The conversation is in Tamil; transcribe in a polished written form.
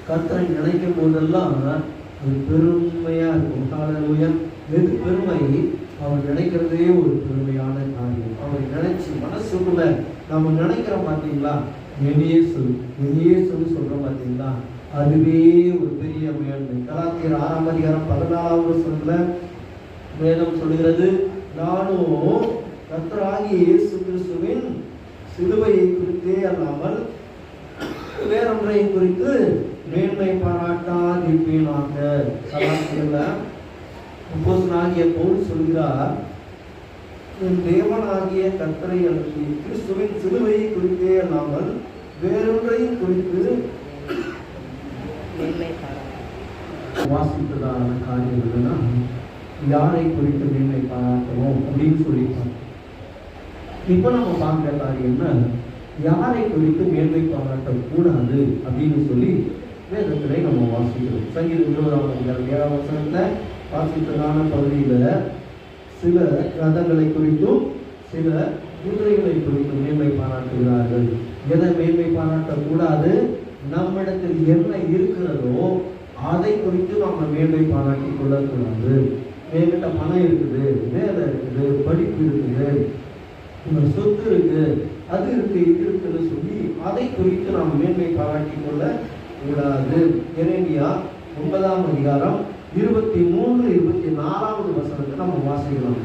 கர்த்தரை நினைக்கும் போதெல்லாம் அது பெருமையா இருக்கும். ஹல்லேலூயா. எது பெருமை? அவர் நினைக்கிறதே ஒரு பெருமையான காரியம். அவர் நினைச்சு மனசுக்குள்ள நம்ம நினைக்கிறோம் பார்த்தீங்களா, என்னையே சொல்லு சொல்றோம் பார்த்தீங்களா, அதுவே ஒரு பெரிய மேன்மை. கலாத்தியர் 6ஆம் அதிகாரம் 14ஆம் வசனத்துல வேதம் சொல்லுகிறது, நானும் கர்த்தராகிய இயேசு கிறிஸ்துவின் சிலுவையை குறித்தே அல்லாமல் வேறொன்றை குறித்து மேன்மை பாராட்டாதிருப்பேனாக. கலாத்தியர்ல அப்போஸ்தலனாகிய பவுல் சொல்கிறார், என் தேவனாகிய கர்த்தரை அல்லது கிறிஸ்துவின் சிலுவையை குறித்தே அல்லாமல் வேறொன்றையும் குறித்து வாசித்ததான காரியம் என்னன்னா, யாரை குறித்து மேன்மை பாராட்டணும் அப்படின்னு சொல்லியிருக்காங்க. இப்ப நம்ம பார்க்கிற காரியம்னா, யாரை குறித்து மேன்மை பாராட்டக்கூடாது அப்படின்னு சொல்லி வேதத்திலே நம்ம வாசிக்கிறோம். சங்கீதம் 20ஆம் அதிகாரம் 7ஆம் வசனத்துல வாசித்ததான பகுதியில சில ரதங்களை குறித்தும் சில குதிரைகளை குறித்தும் மேன்மை பாராட்டுகிறார்கள். எதை மேன்மை பாராட்டக்கூடாது? நம்மிடத்தில் என்ன இருக்கிறதோ அதை குறித்து நம்ம மேன்மை பாராட்டி கொள்ளக்கூடாது. என்கிட்ட பணம் இருக்குது, வேலை இருக்குது, படிப்பு இருக்குது, சொத்து இருக்கு, அது இருக்கு, இது இருக்குன்னு சொல்லி அதை குறித்து நாம் மேன்மை பாராட்டி கொள்ள கூடாது. எரேமியா 9ஆம் அதிகாரம் 23, 24 வசனத்தை நம்ம வாசிக்கலாம்.